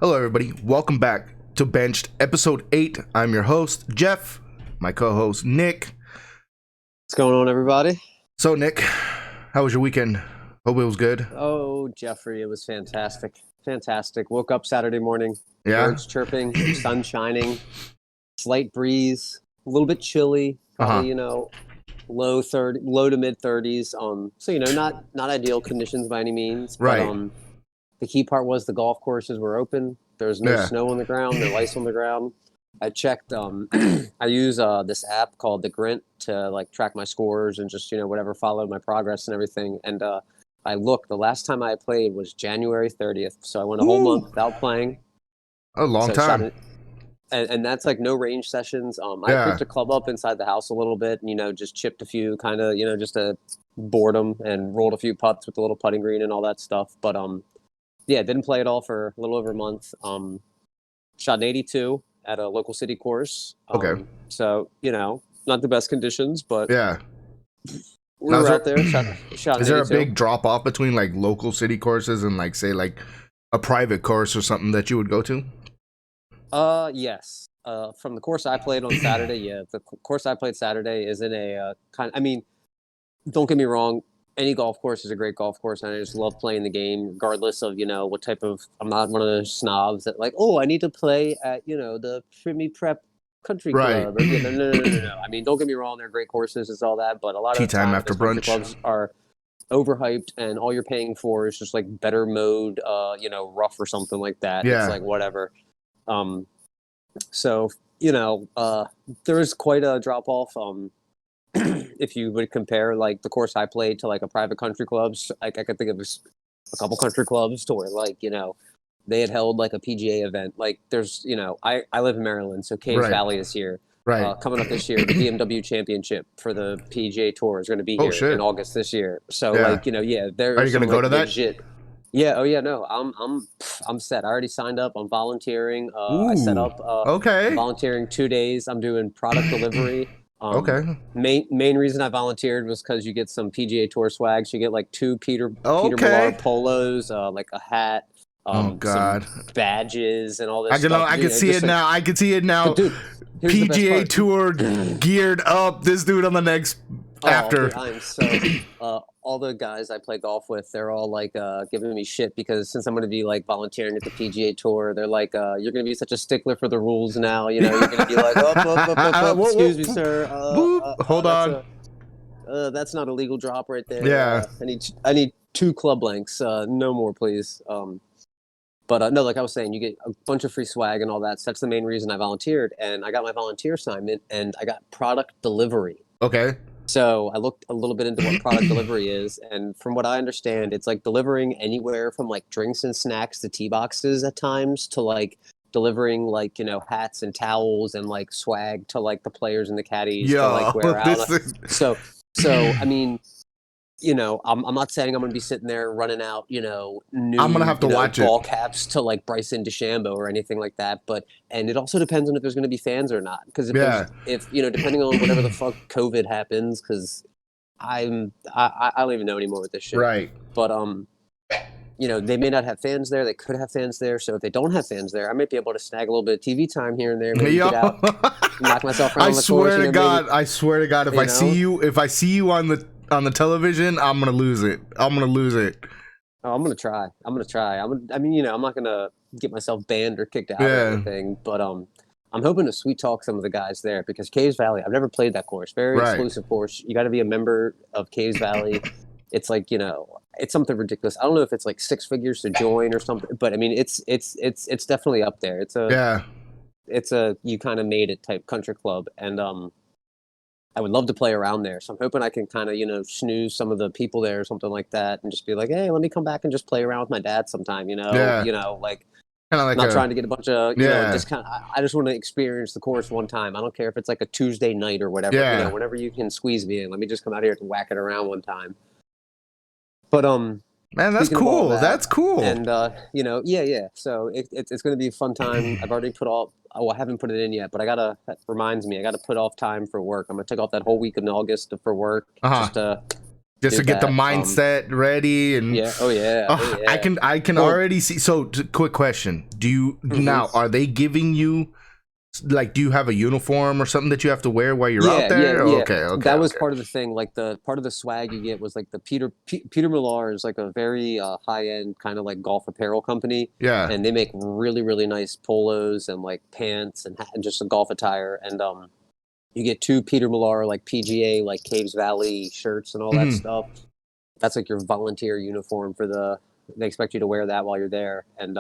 Hello, everybody. Welcome back to Benched, episode 8. I'm your host, Jeff. My co-host, Nick. What's going on, everybody? So, Nick, how was your weekend? Hope it was good. Oh, Jeffrey, it was fantastic. Fantastic. Woke up Saturday morning, Yeah? birds chirping, sun shining, slight breeze, a little bit chilly, probably, low to mid 30s. So not ideal conditions by any means, but Right. the key part was the golf courses were open. There was no Yeah. snow on the ground, no ice on the ground. I checked. I use this app called the Grint to track my scores and just whatever, follow my progress and everything. And I looked. The last time I played was January 30th, so I went a whole month without playing. A long So time. and that's like no range sessions. I Yeah. picked a club up inside the house a little bit, and just chipped a few kind of just to boredom and rolled a few putts with the little putting green and all that stuff. But yeah, didn't play at all for a little over a month. Shot an 82 at a local city course. Okay. So, not the best conditions, but Yeah. we Now, were is out there. Shot Is an there a 82. big drop off between local city courses and say a private course or something that you would go to? Yes. From the course I played on Saturday, yeah, the course I played Saturday is in a don't get me wrong, any golf course is a great golf course, and I just love playing the game, regardless of what type of. I'm not one of those snobs that I need to play at the Primi Prep Country Right. Club. Or, no. I mean, don't get me wrong, they're great courses, it's all that, but a lot of Tea the time time, after those country brunch. clubs are overhyped, and all you're paying for is just better mode, rough or something like that. Yeah. It's like whatever. So there is quite a drop off. If you would compare the course I played to a private country clubs, I could think of a couple country clubs to where they had held a PGA event. There's I live in Maryland, so Caves Right. Valley is here. Right. Coming up this year, the BMW Championship for the PGA Tour is going to be Oh, here shit. in August this year. So Yeah. there's Are you gonna go to that? legit. Yeah. Oh yeah. No. I'm set. I already signed up. I'm volunteering. I set up. Okay. Volunteering 2 days. I'm doing product delivery. Okay. Main reason I volunteered was because you get some PGA Tour swag. So you get 2 Peter Okay. Millar polos, a hat, Oh, God. some badges, and all this I can stuff. I can see it now. I can see it now. But dude, here's the best PGA part. Tour geared up. This dude on the next after. Dude, I'm so all the guys I play golf with, they're all giving me shit because since I'm going to be volunteering at the PGA Tour, they're you're going to be such a stickler for the rules now. You're going to be excuse me, sir. Hold on. That's not a legal drop right there. Yeah. I need 2 club lengths. No more, please. But no, like I was saying, you get a bunch of free swag and all that. So that's the main reason I volunteered, and I got my volunteer assignment, and I got product delivery. Okay. So I looked a little bit into what product delivery is, and from what I understand, it's delivering anywhere from drinks and snacks to tee boxes at times to delivering hats and towels and swag to the players and the caddies to wear out. So I mean, I'm not saying I'm going to be sitting there running out, new I'm gonna have to watch ball caps to Bryson DeChambeau or anything like that. And it also depends on if there's going to be fans or not. Because if depending on whatever the fuck COVID happens, because I don't even know anymore with this shit. Right. But they may not have fans there. They could have fans there. So if they don't have fans there, I might be able to snag a little bit of TV time here and there. Maybe get out, knock myself around. I swear to God, if I see you on the television, I'm gonna lose it. Oh, I'm gonna try. I'm not gonna get myself banned or kicked out or anything. But I'm hoping to sweet talk some of the guys there because Caves Valley. I've never played that course. Very exclusive course. You got to be a member of Caves Valley. It's it's something ridiculous. I don't know if it's 6 figures to join or something, but I mean, it's definitely up there. It's a you kind of made it type country club, and I would love to play around there. So I'm hoping I can kind of snooze some of the people there or something like that, and just be hey, let me come back and just play around with my dad sometime. Not trying to get a bunch of discount. I just want to experience the course one time. I don't care if it's a Tuesday night or whatever. Yeah. Whenever you can squeeze me in, let me just come out here to whack it around one time. But man, that's cool. That's cool. And yeah. So it's going to be a fun time. I've already put off. Oh, I haven't put it in yet, but that reminds me, I got to put off time for work. I'm going to take off that whole week in August for work, just to just to did get the that. mindset ready and Yeah. Oh yeah. Oh, yeah. I can already see. So, quick question: Do you now are they giving you like do you have a uniform or something that you have to wear while you're out there? Yeah. Okay. That was part of the thing. Like the part of the swag you get was like the Peter Millar is like a very high end kind of like golf apparel company. Yeah. And they make really really nice polos and like pants and just a golf attire. And you get 2 Peter Millar like PGA like Caves Valley shirts and all that stuff. That's like your volunteer uniform for they expect you to wear that while you're there and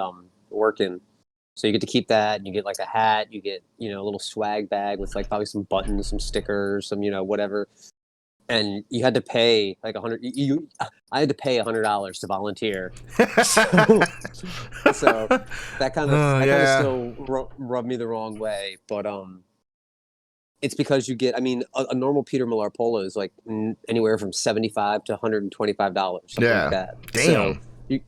working. So you get to keep that, and you get like a hat, you get, a little swag bag with like probably some buttons, some stickers, some, whatever. And you had to pay like I had to pay $100 to volunteer. So that kind of still rubbed me the wrong way. But it's because you get, a normal Peter Millar polo is like anywhere from $75 to $125, something like that. Damn. So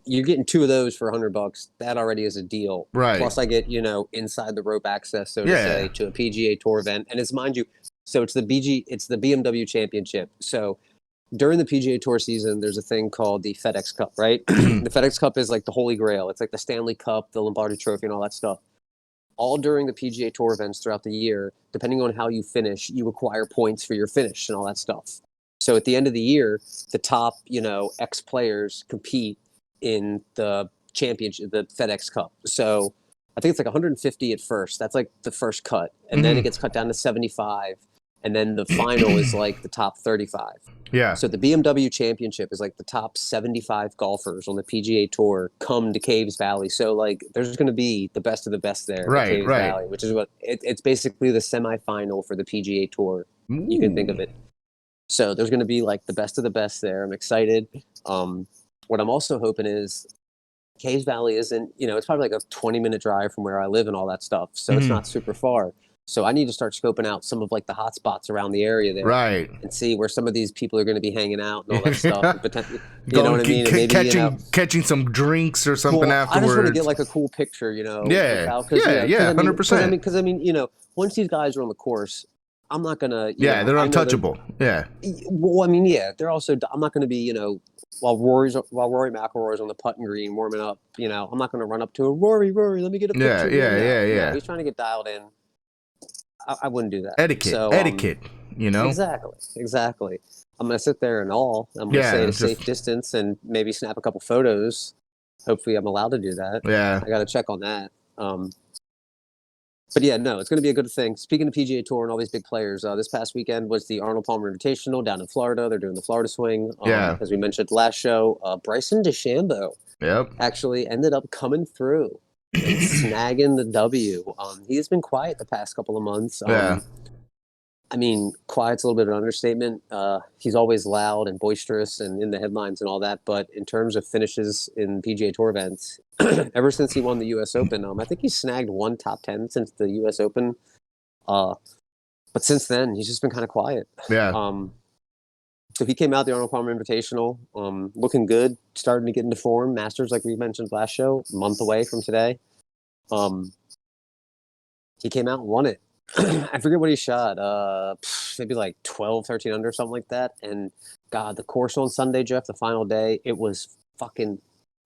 you're getting 2 of those for $100. That already is a deal. Right. Plus, I get inside the rope access, so to say, to a PGA Tour event, and it's mind you, so it's the BMW Championship. So during the PGA Tour season, there's a thing called the Fedex Cup, right? The Fedex Cup is like the Holy Grail. It's like the Stanley Cup, the Lombardi Trophy, and all that stuff. All during the PGA Tour events throughout the year, depending on how you finish, you acquire points for your finish and all that stuff. So at the end of the year, the top, X players compete in the championship, the FedEx Cup. So I think it's like 150 at first. That's like the first cut. And then it gets cut down to 75. And then the final is like the top 35. Yeah. So the BMW Championship is like the top 75 golfers on the PGA Tour come to Caves Valley. So like there's going to be the best of the best there at Caves Valley, which is what it's basically the semifinal for the PGA Tour. Ooh. You can think of it. So there's going to be like the best of the best there. I'm excited. What I'm also hoping is Caves Valley isn't, it's probably like a 20-minute drive from where I live and all that stuff. So it's not super far. So I need to start scoping out some of like the hot spots around the area there, right? And see where some of these people are going to be hanging out and all that stuff. And you know what I mean? And maybe, catching some drinks or something afterwards. I just want to get like a cool picture, Yeah, 100%. Because once these guys are on the course, I'm not gonna. They're untouchable. Well, they're also. I'm not gonna be, while Rory McIlroy's on the putting green warming up. I'm not gonna run up to a Rory, let me get a picture. Yeah. He's trying to get dialed in. I wouldn't do that. Etiquette, Exactly. I'm going to sit there and I'm going to stay at a safe distance and maybe snap a couple photos. Hopefully I'm allowed to do that. Yeah. I got to check on that. But yeah, no, it's going to be a good thing. Speaking of PGA Tour and all these big players, this past weekend was the Arnold Palmer Invitational down in Florida. They're doing the Florida Swing. As we mentioned last show, Bryson DeChambeau actually ended up coming through and snagging the W. He's been quiet the past couple of months. Quiet's a little bit of an understatement. He's always loud and boisterous and in the headlines and all that. But in terms of finishes in PGA Tour events, ever since he won the U.S. Open, I think he's snagged 1 top 10 since the U.S. Open. But since then, he's just been kind of quiet. Yeah. So he came out the Arnold Palmer Invitational, looking good, starting to get into form. Masters, like we mentioned last show, a month away from today. He came out and won it. I forget what he shot. Maybe like 12, 13 under, something like that. And God, the course on Sunday, Jeff, the final day, it was fucking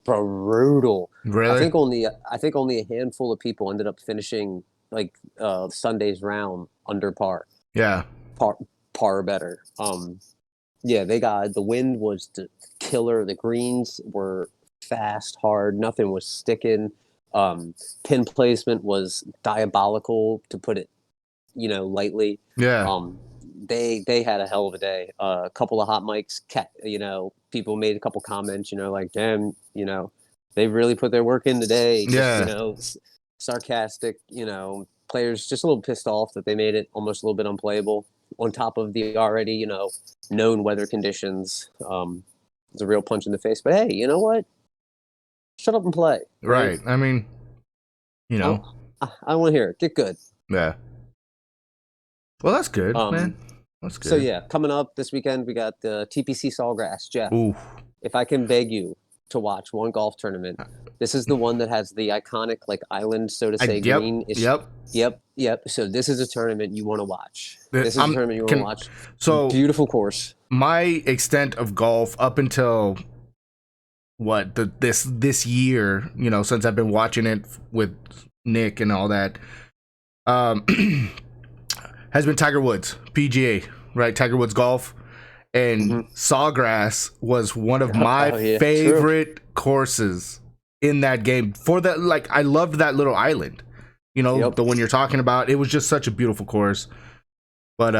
brutal. Really? I think only a handful of people ended up finishing like Sunday's round under par. Yeah. Par or better. The wind was the killer. The greens were fast, hard. Nothing was sticking. Pin placement was diabolical, to put it, lightly. Yeah. They had a hell of a day. A couple of hot mics, people made a couple comments, like, damn, they really put their work in today. Just, sarcastic, players just a little pissed off that they made it almost a little bit unplayable on top of the already, known weather conditions. It's a real punch in the face, but hey, you know what? Shut up and play. Right. I don't want to hear it. Get good. Yeah. Well, that's good, man. That's good. So, coming up this weekend, we got the TPC Sawgrass, Jeff. Ooh. If I can beg you to watch, one golf tournament. This is the one that has the iconic like island, so to say, green. Yep. So this is a tournament you want to watch. This is a tournament you want to watch. So beautiful course. My extent of golf up until this year, since I've been watching it with Nick and all that, has been Tiger Woods, PGA, right? Tiger Woods golf. And Sawgrass was one of my favorite courses in that game. For that, like, I loved that little island, the one you're talking about. It was just such a beautiful course. But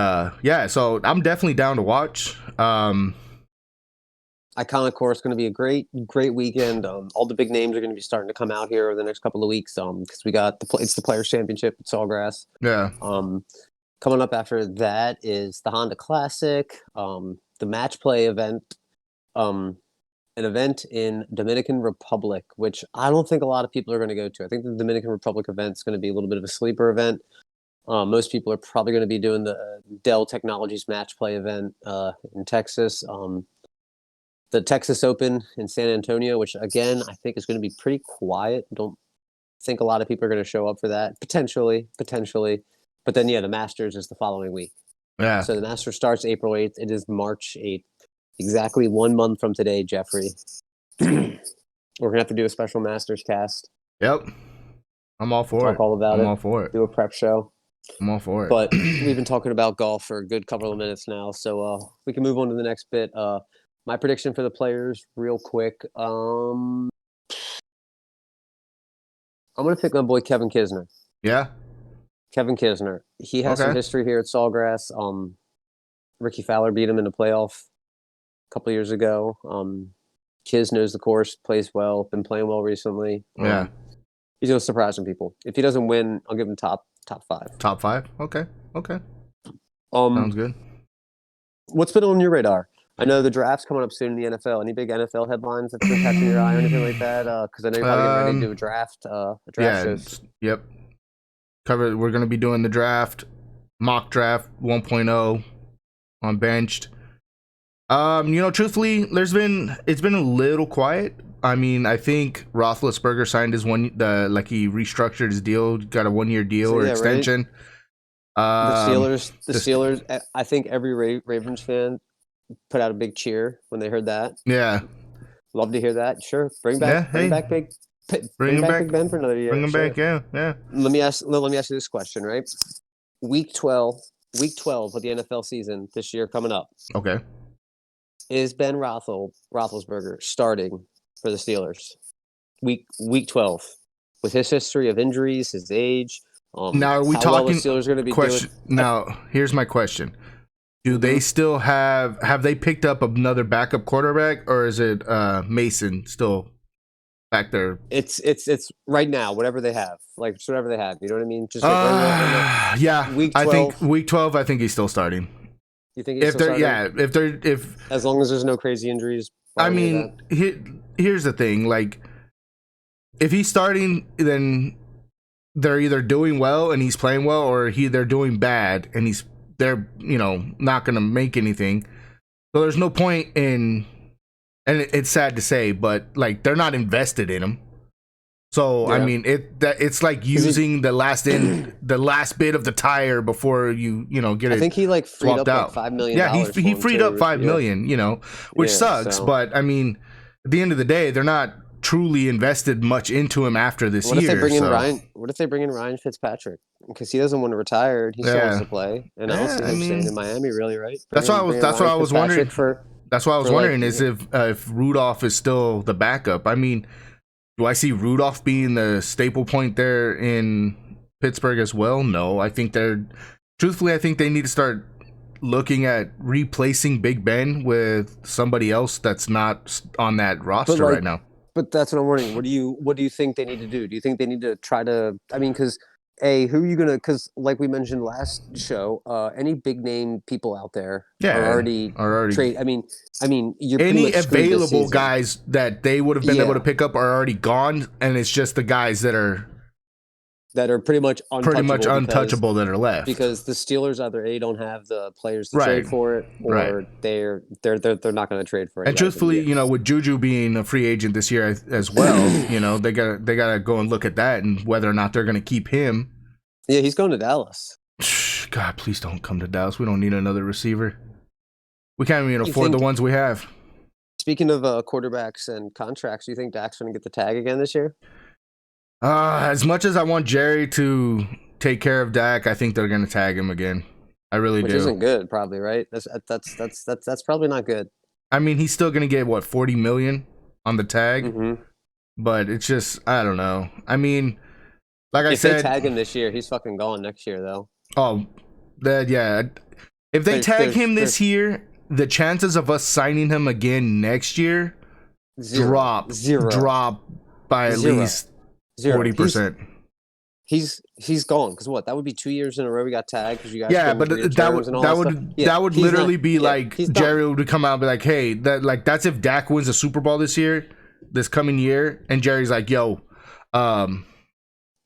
yeah, so I'm definitely down to watch. Iconic course, going to be a great weekend. All the big names are going to be starting to come out here over the next couple of weeks. Because we got it's the Players Championship at Sawgrass. Yeah. Coming up after that is the Honda Classic, the match play event, an event in Dominican Republic, which I don't think a lot of people are going to go to. I think the Dominican Republic event is going to be a little bit of a sleeper event. Most people are probably going to be doing the Dell Technologies match play event in Texas. The Texas Open in San Antonio, which again, I think is going to be pretty quiet. Don't think a lot of people are going to show up for that. Potentially. But then, the Masters is the following week. Yeah. So the Masters starts April 8th. It is March 8th. Exactly 1 month from today, Jeffrey. We're going to have to do a special Masters cast. Yep. I'm all for it. Talk all about it. I'm all for it. Do a prep show. I'm all for it. But we've been talking about golf for a good couple of minutes now. So we can move on to the next bit. My prediction for the players, real quick. I'm going to pick my boy Kevin Kisner. Yeah? Kevin Kisner. He has some history here at Sawgrass. Ricky Fowler beat him in the playoff a couple of years ago. Kis knows the course, plays well, been playing well recently. Yeah. He's going to surprise some people. If he doesn't win, I'll give him top 5. Top 5? Okay. Sounds good. What's been on your radar? I know the draft's coming up soon in the NFL. Any big NFL headlines that's been catching your eye or anything like that? Because I know you're probably getting ready to do a draft shows. Yep. We're going to be doing the draft, mock draft 1.0 on Benched. Truthfully, it's been a little quiet. I mean, I think Roethlisberger signed he restructured his deal, got a 1-year deal or extension. Right? The Steelers. I think every Ravens fan put out a big cheer when they heard that. Yeah, love to hear that. Sure, bring back Big Ben for another year. Bring him back, yeah. Let me ask you this question, right? Week 12 of the NFL season this year coming up. Okay. Is Ben Roethlisberger starting for the Steelers? Week 12, with his history of injuries, his age. Now, are we talking? Well the Steelers going to be question? Doing? Now, here's my question: do they still have they picked up another backup quarterback, or is it Mason still back there? It's right now, whatever they have. Like, it's whatever they have. You know what I mean? Just like right now. Yeah. Week 12. I think week 12, I think he's still starting. You think he's still starting? If as long as there's no crazy injuries. I mean, here's the thing. Like, if he's starting, then they're either doing well and he's playing well, or they're doing bad and they're not going to make anything. So there's no point in, and it's sad to say, but like they're not invested in him. So I mean, it's like using the last bit of the tire before you get it. I think he freed up out. $5 million. Yeah, he freed up $5 million, which sucks. So. But I mean, at the end of the day, they're not truly invested much into him after this year. What if they bring in Ryan Fitzpatrick? Because he doesn't want to retire and he still wants to play. And I don't see him staying in Miami, really, right? That's why I was wondering. That's why I was wondering if Rudolph is still the backup. I mean, do I see Rudolph being the staple point there in Pittsburgh as well? No, I think they need to start looking at replacing Big Ben with somebody else that's not on that roster right now. But that's what I'm wondering. What do you think they need to do? Do you think they need to try to? I mean, because who are you gonna? Because like we mentioned last show, any big name people out there are already trade. I mean, you're any available guys that they would have been able to pick up are already gone, and it's just the guys that are that are pretty much untouchable that are left. Because the Steelers either don't have the players to Right. trade for it, or Right. they're not going to trade for it. And truthfully, you know, with Juju being a free agent this year as well, you know, they gotta go and look at that and whether or not they're gonna keep him. Yeah, he's going to Dallas. God, please don't come to Dallas. We don't need another receiver. We can't even afford the ones we have. Speaking of quarterbacks and contracts, do you think Dak's going to get the tag again this year? As much as I want Jerry to take care of Dak, I think they're going to tag him again. I really do. Which isn't good, probably, right? That's probably not good. I mean, he's still going to get what, $40 million on the tag, but it's just, I don't know. I mean, like I said, if they tag him this year, he's fucking gone next year, though. Oh, yeah. If they tag him this year, the chances of us signing him again next year drop by at least 40%. He's gone because what? That would be 2 years in a row we got tagged because you guys. Yeah, but that would literally be like Jerry would come out and be like, "Hey, that's if Dak wins a Super Bowl this coming year," and Jerry's like, "Yo,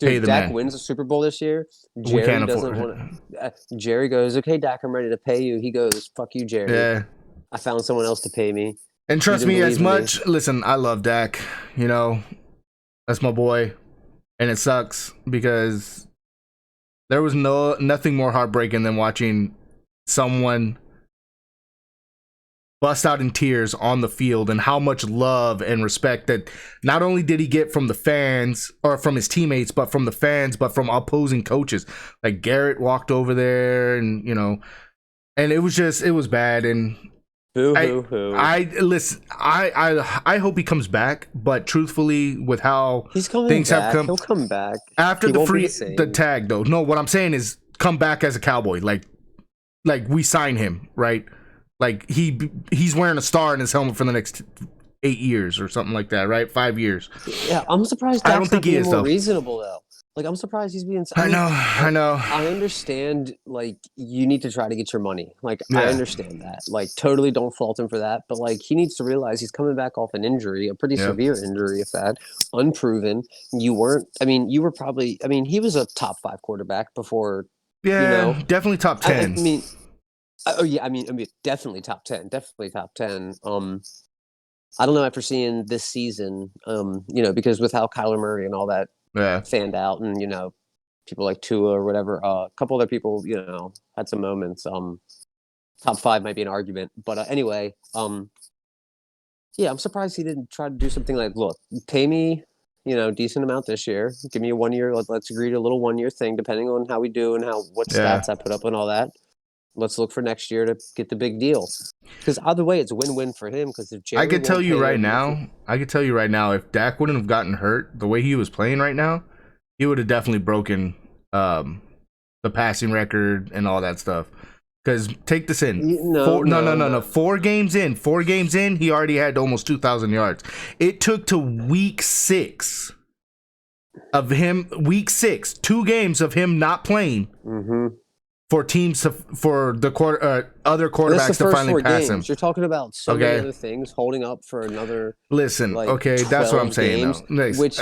dude, Dak wins a Super Bowl this year. Jerry doesn't want to. Jerry goes, "Okay, Dak, I'm ready to pay you." He goes, "Fuck you, Jerry. Yeah, I found someone else to pay me." And trust me, as much. Listen, I love Dak. You know, that's my boy. And it sucks because there was nothing more heartbreaking than watching someone bust out in tears on the field, and how much love and respect that not only did he get from the fans or from his teammates, but from the fans, but from opposing coaches. Like Garrett walked over there, and you know, and it was bad. And I hope he comes back, but truthfully, with how things have come, he'll come back after the tag though. No, what I'm saying is come back as a Cowboy, like we sign him, right? Like he's wearing a star in his helmet for the next 8 years or something like that, right? 5 years. Yeah, I'm surprised. I don't think he is more reasonable though. Like, I'm surprised he's being. I know. I understand. Like, you need to try to get your money. Like, I understand that. Like, totally don't fault him for that. But like, he needs to realize he's coming back off an injury, a pretty severe injury, if that, unproven. You weren't. I mean, you were probably. I mean, he was a top 5 quarterback before. Yeah, you know, definitely top 10. I mean, definitely top 10. Definitely top 10. I don't know after seeing this season. You know, because with how Kyler Murray and all that. Fanned out, and you know, people like Tua or whatever. A couple other people, you know, had some moments. Top 5 might be an argument, but anyway, yeah, I'm surprised he didn't try to do something like, look, pay me, you know, decent amount this year. Give me a 1 year. Let's agree to a little 1 year thing, depending on how we do and what stats I put up and all that. Let's look for next year to get the big deal. Because either way, it's win-win for him. Because if Jerry I could tell you right now, if Dak wouldn't have gotten hurt the way he was playing right now, he would have definitely broken the passing record and all that stuff. Because take this in, no. 4 games in, he already had almost 2,000 yards. It took to week 6 of him, 2 games of him not playing. For teams for the other quarterbacks to finally pass him. You're talking about so many other things holding up for another. Listen, like, that's what I'm saying. Nice. Which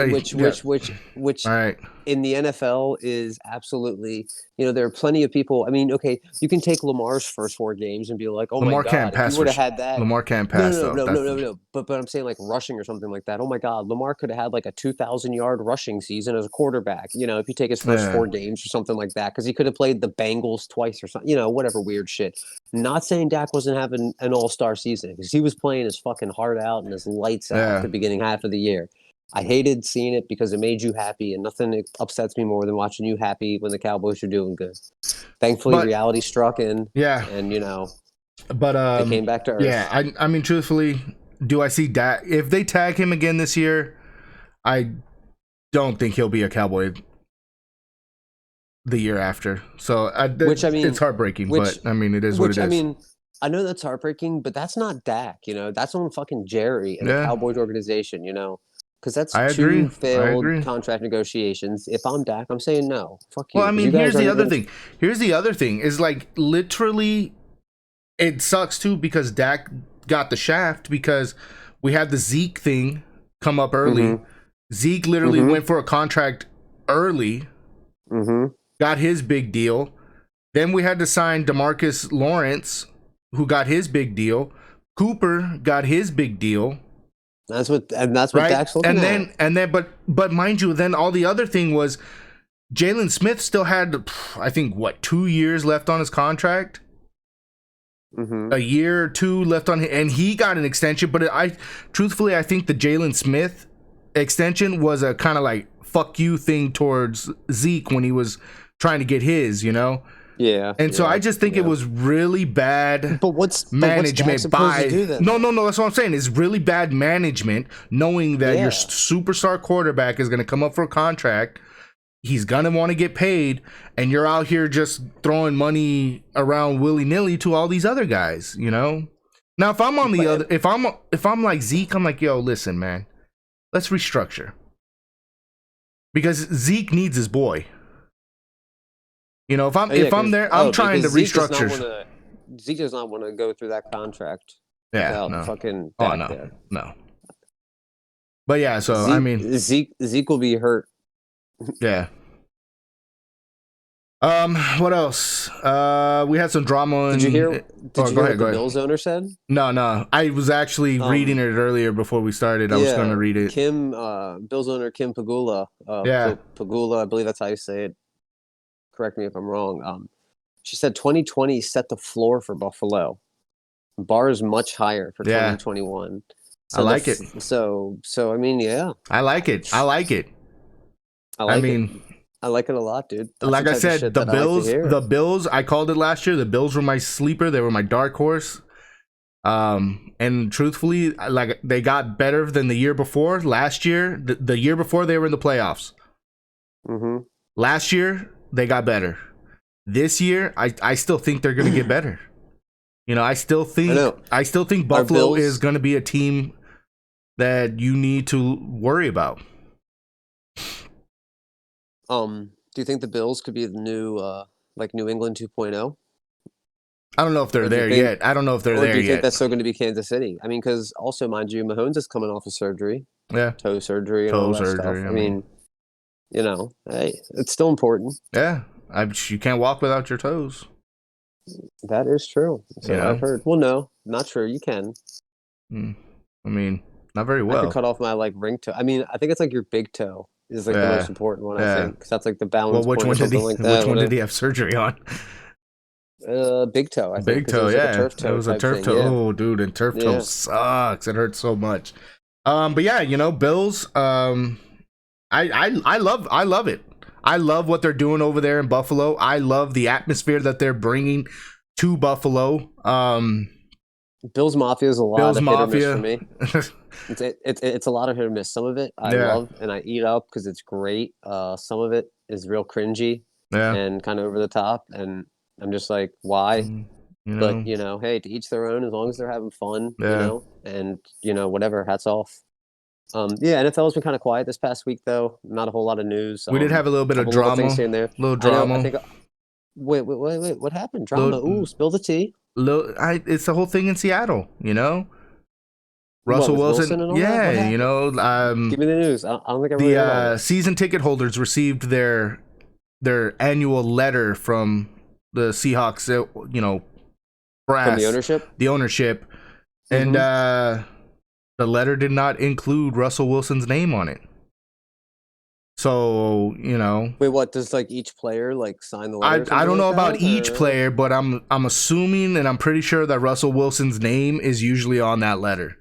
all right. In the NFL is absolutely, you know, there are plenty of people. I mean, okay, you can take Lamar's first 4 games and be like, oh Lamar my can't God, pass. if you would have had that. Lamar can't pass. No. But I'm saying like rushing or something like that. Oh my God, Lamar could have had like a 2,000-yard rushing season as a quarterback. You know, if you take his first 4 games or something like that, because he could have played the Bengals twice or something. You know, whatever weird shit. Not saying Dak wasn't having an all-star season, because he was playing his fucking heart out and his lights out at the beginning half of the year. I hated seeing it because it made you happy, and nothing upsets me more than watching you happy when the Cowboys are doing good. Thankfully, reality struck in. Yeah. And, you know, they came back to earth. Yeah, I mean, truthfully, do I see Dak? If they tag him again this year, I don't think he'll be a Cowboy the year after. So, it's heartbreartbreaking, but, I mean, it is what it is. I mean, I know that's heartbreaking, but that's not Dak, you know? That's on fucking Jerry and the Cowboys organization, you know? Because that's 2 failed contract negotiations. If I'm Dak, I'm saying no. Fuck you. Well, I mean, here's the other thing. Here's the other thing is, like, literally, it sucks too because Dak got the shaft because we had the Zeke thing come up early. Zeke literally went for a contract early got his big deal. Then we had to sign DeMarcus Lawrence, who got his big deal. Cooper got his big deal. That's what right? Dak's looking at. And then, but mind you, then all the other thing was Jalen Smith still had, I think, 2 years left on his contract. A year or two left on, and he got an extension. But truthfully, I think the Jalen Smith extension was a kind of like fuck you thing towards Zeke when he was trying to get his, Yeah. And so I just think it was really bad management by no, that's what I'm saying. It's really bad management knowing that your superstar quarterback is going to come up for a contract. He's going to want to get paid, and you're out here just throwing money around willy-nilly to all these other guys, Now, if I'm on the other, if I'm like Zeke, I'm like, yo, listen, man, let's restructure. Because Zeke needs his boy. If I'm there, I'm trying to restructure. Zeke does not want to go through that contract. Yeah, no. Fucking no. But yeah, so Zeke will be hurt. Yeah. What else? We had some drama. Did you hear what the Bills owner said? No. I was actually reading it earlier before we started. I was going to read it. Bills owner Kim Pagula. Pagula, I believe that's how you say it. Correct me if I'm wrong. She said 2020 set the floor for Buffalo. Bar is much higher for 2021. So I like it. So I mean, yeah. I like it. I like it a lot, dude. That's like I said, the Bills, I called it last year. The Bills were my sleeper. They were my dark horse. And truthfully, like they got better than the year before. Last year, the year before they were in the playoffs. Last year, they got better. This year, I still think they're going to get better. I still think Buffalo is going to be a team that you need to worry about. Do you think the Bills could be the new New England 2.0? I don't know if they're there yet. I don't know if they're there yet. Do you think that's still going to be Kansas City? I mean, because also, mind you, Mahomes is coming off of surgery. Yeah. Toe surgery and all that stuff. I mean, hey, it's still important. Yeah. You can't walk without your toes. That is true. So I've heard. Well, no, not true. You can. I mean, not very well. I could cut off my ring toe. I mean, I think it's like your big toe is like the most important one. I think because that's like the balance. Well, which one did he have surgery on? Big toe. I think, big toe. Yeah, it was a turf toe. Yeah. Oh, dude, and turf toe sucks. It hurts so much. But yeah, Bills. I love it. I love what they're doing over there in Buffalo. I love the atmosphere that they're bringing to Buffalo. Bills Mafia is a lot of hit or miss for me. It's a lot of hit or miss. Some of it I love and I eat up because it's great. Some of it is real cringy and kind of over the top, and I'm just like, why? But hey, to each their own. As long as they're having fun, and whatever. Hats off. NFL has been kind of quiet this past week, though. Not a whole lot of news. We did have a little bit of drama. Little drama. I think. Wait. What happened? Drama. Spill the tea. It's the whole thing in Seattle. Russell Wilson. Give me the news. I don't think I really the season ticket holders received their annual letter from the Seahawks. Brass, from the ownership. And the letter did not include Russell Wilson's name on it. So, Wait, what? Does each player sign the letter? I don't know about each player, but I'm assuming and I'm pretty sure that Russell Wilson's name is usually on that letter.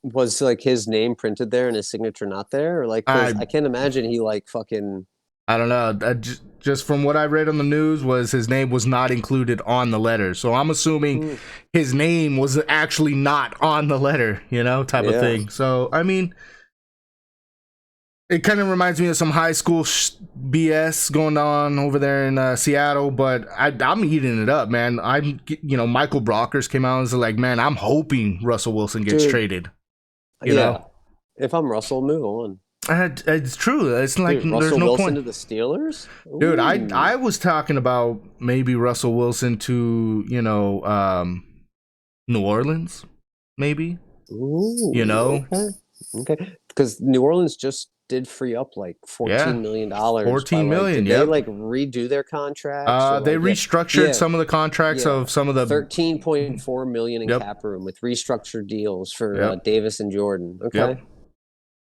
Was his name printed there and his signature not there? Or I can't imagine he fucking... I don't know. Just from what I read on the news was his name was not included on the letter. So I'm assuming his name was actually not on the letter, type of thing. So, I mean, it kind of reminds me of some high school BS going on over there in Seattle, but I'm eating it up, man. Michael Brockers came out and was like, man, I'm hoping Russell Wilson gets traded. You know? If I'm Russell, move on. It's true. It's like there's no Wilson point to the Steelers, dude. I was talking about maybe Russell Wilson to New Orleans, maybe. Okay. Because New Orleans just did free up like Yeah. $14 million. 14 by, like, million. did they Yep. like redo their contracts or They like restructured yeah some of the contracts yeah of some of the. 13.4 million in Yep. cap room with restructured deals for Yep. Davis and Jordan. Yep. Okay.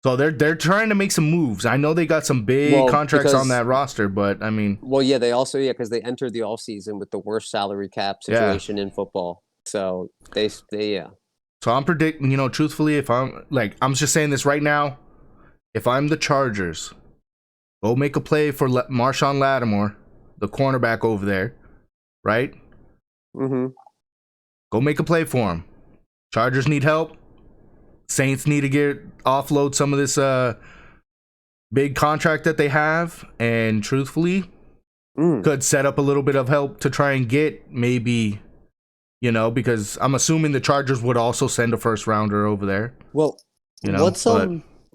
So they're trying to make some moves. I know they got some big Well, contracts on because that roster, but I mean, well, yeah, they also because they entered the offseason with the worst salary cap yeah. situation in football. So they yeah. So I'm predicting, truthfully, if I'm just saying this right now, if I'm the Chargers, go make a play for Marshawn Lattimore, the cornerback over there, right? Mm-hmm. Go make a play for him. Chargers need help. Saints need to offload some of this big contract that they have, and truthfully, could set up a little bit of help to try and get maybe, because I'm assuming the Chargers would also send a first rounder over there. Well, what's but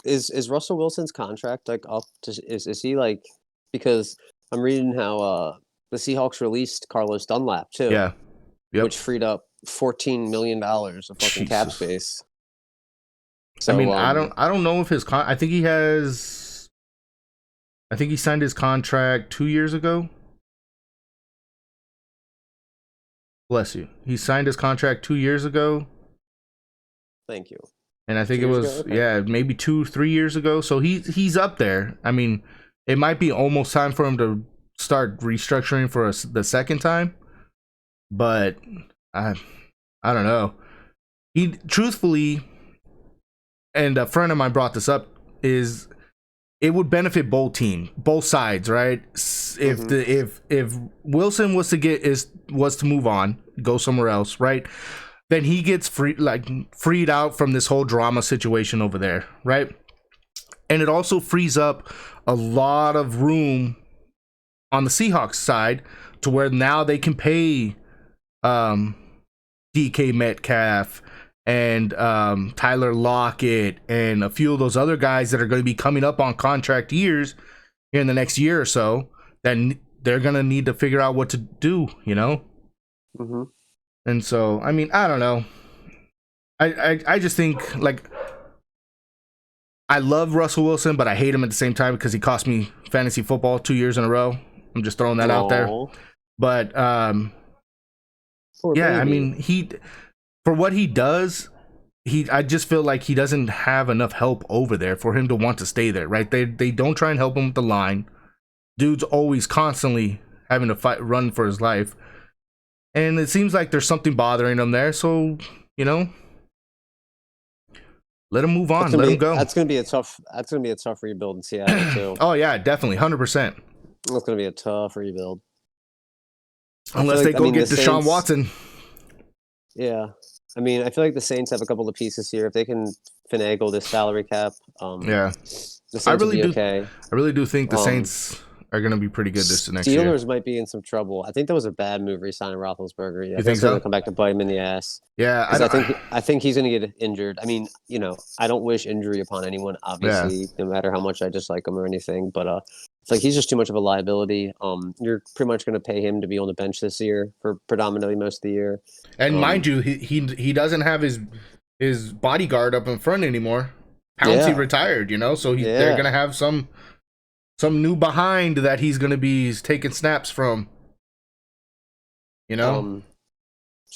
is Russell Wilson's contract like up to is he like because I'm reading how the Seahawks released Carlos Dunlap too. yeah, yep. Which freed up $14 million of fucking cap Jesus. space. So I mean, I don't know if his I think he signed his contract 2 years ago. Bless you. He signed his contract 2 years ago. Thank you. And I think it was maybe 2-3 years ago. So he's up there. I mean, it might be almost time for him to start restructuring for the second time. But I don't know. He truthfully, and a friend of mine brought this up, is it would benefit both sides, right? If Wilson was to move on, go somewhere else, right? Then he gets freed out from this whole drama situation over there, right? And it also frees up a lot of room on the Seahawks side to where now they can pay DK Metcalf and Tyler Lockett and a few of those other guys that are going to be coming up on contract years here in the next year or so, then they're going to need to figure out what to do, Mm-hmm. And so, I mean, I don't know. I just think, like, I love Russell Wilson, but I hate him at the same time because he cost me fantasy football 2 years in a row. I'm just throwing that out there. But, Poor yeah, baby. I mean, for what he does, I just feel like he doesn't have enough help over there for him to want to stay there, right? They don't try and help him with the line. Dude's always constantly having to run for his life. And it seems like there's something bothering him there. So, let him move on. Let him go. That's gonna be a tough rebuild in Seattle too. Oh yeah, definitely, 100%. It's gonna be a tough rebuild. Unless they go get Deshaun Watson. Yeah, I mean, I feel like the Saints have a couple of pieces here. If they can finagle this salary cap, yeah, the Saints will be okay. I really do think the Saints are going to be pretty good this next year. Steelers might be in some trouble. I think that was a bad move re-signing Roethlisberger. Yeah, you think so? Going to come back to bite him in the ass. Yeah, I think he's going to get injured. I mean, I don't wish injury upon anyone, obviously, no matter how much I dislike him or anything. But it's like he's just too much of a liability. You're pretty much going to pay him to be on the bench this year for predominantly most of the year. And mind you, he doesn't have his bodyguard up in front anymore. Pouncey retired, so they're going to have some new behind that he's going to be taking snaps from, So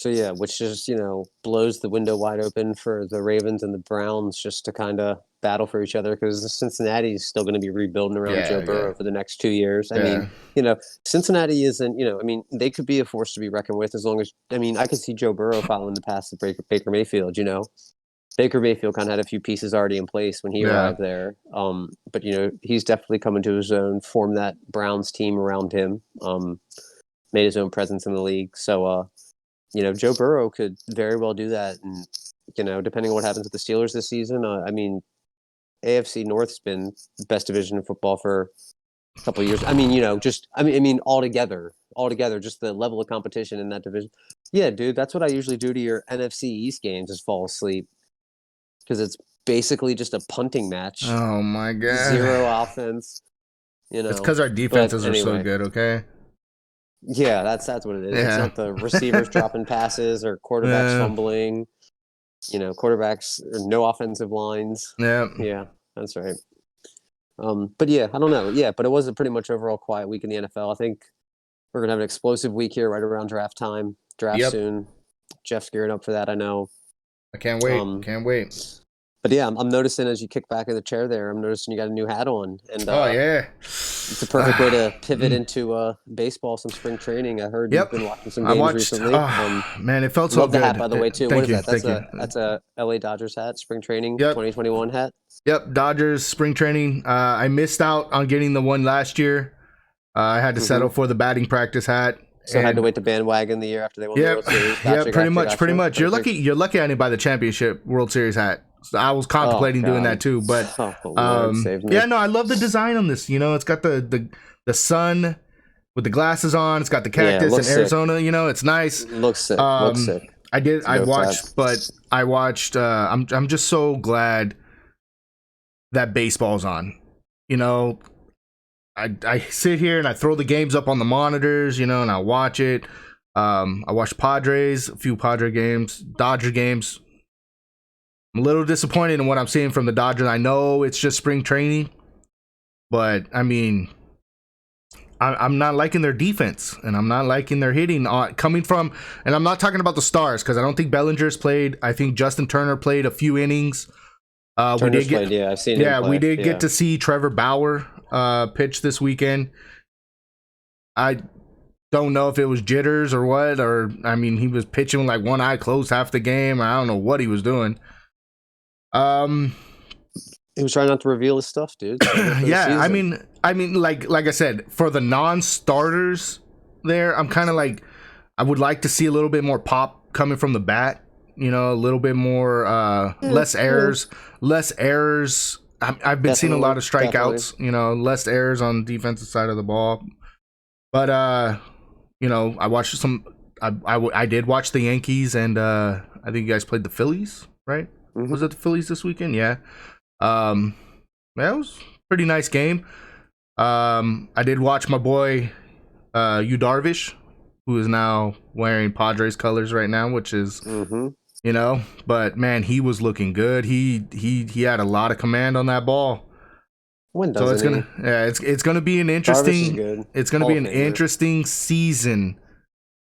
yeah, which just, blows the window wide open for the Ravens and the Browns just to kind of battle for each other because Cincinnati's still going to be rebuilding around Joe Burrow for the next 2 years. I mean, Cincinnati isn't, they could be a force to be reckoned with as long as, I could see Joe Burrow following the path of Baker Mayfield, Baker Mayfield kind of had a few pieces already in place when he arrived there. But, he's definitely come into his own, formed that Browns team around him, made his own presence in the league. So, Joe Burrow could very well do that. And, depending on what happens with the Steelers this season, AFC North's been the best division in football for a couple of years. Altogether, just the level of competition in that division. Yeah, dude, that's what I usually do to your NFC East games is fall asleep. Because it's basically just a punting match. Oh my god! Zero offense. It's because our defenses are so good. Okay. Yeah, that's what it is. Yeah. It's not the receivers dropping passes or quarterbacks fumbling. Quarterbacks no offensive lines. Yeah. Yeah, that's right. But yeah, I don't know. Yeah, but it was a pretty much overall quiet week in the NFL. I think we're gonna have an explosive week here right around draft time. Draft Yep. soon. Jeff's gearing up for that. I know. I can't wait. Can't wait. But yeah, I'm noticing as you kick back in the chair there, I'm noticing you got a new hat on, and oh yeah, it's a perfect way to pivot into baseball, some spring training. I heard you've been watching some games recently. Man, it felt so love good. The hat, by the way, too. What is that? You. That's a LA Dodgers hat, spring training, Yep. 2021 hat. Yep, Dodgers spring training. I missed out on getting the one last year. I had to settle for the batting practice hat. So I had to wait to bandwagon the year after they won the World Series. Gotcha, pretty much. You're lucky I didn't buy the championship World Series hat. So I was contemplating doing that too, but yeah, no, I love the design on this. You know, it's got the sun with the glasses on. It's got the cactus in Arizona. Sick. You know, it's nice. Looks sick. I watched. I'm just so glad that baseball's on. You know, I sit here and I throw the games up on the monitors, you know, and I watch it. I watched Padres, a few Padre games, Dodger games. I'm a little disappointed in what I'm seeing from the Dodgers. I know it's just spring training, but I mean, I'm not liking their defense, and I'm not liking their hitting coming from. And I'm not talking about the stars because I don't think Bellinger's played. I think Justin Turner played a few innings. I've seen him play. We did get to see Trevor Bauer pitch this weekend. I don't know if it was jitters or what, or I mean, he was pitching with like one eye closed half the game. I don't know what he was doing. He was trying not to reveal his stuff, dude. Yeah, I mean, like I said, for the non-starters, there, I'm kind of like, I would like to see a little bit more pop coming from the bat. You know, a little bit more, less errors. I've been seeing a lot of strikeouts. You know, less errors on the defensive side of the ball. But you know, I watched some. I did watch the Yankees, and I think you guys played the Phillies, right? Mm-hmm. Was it the Phillies this weekend? Yeah. That was a pretty nice game. I did watch my boy Yu Darvish, who is now wearing Padres colors right now, which is you know, but man, he was looking good. He had a lot of command on that ball. So it's gonna be an interesting interesting season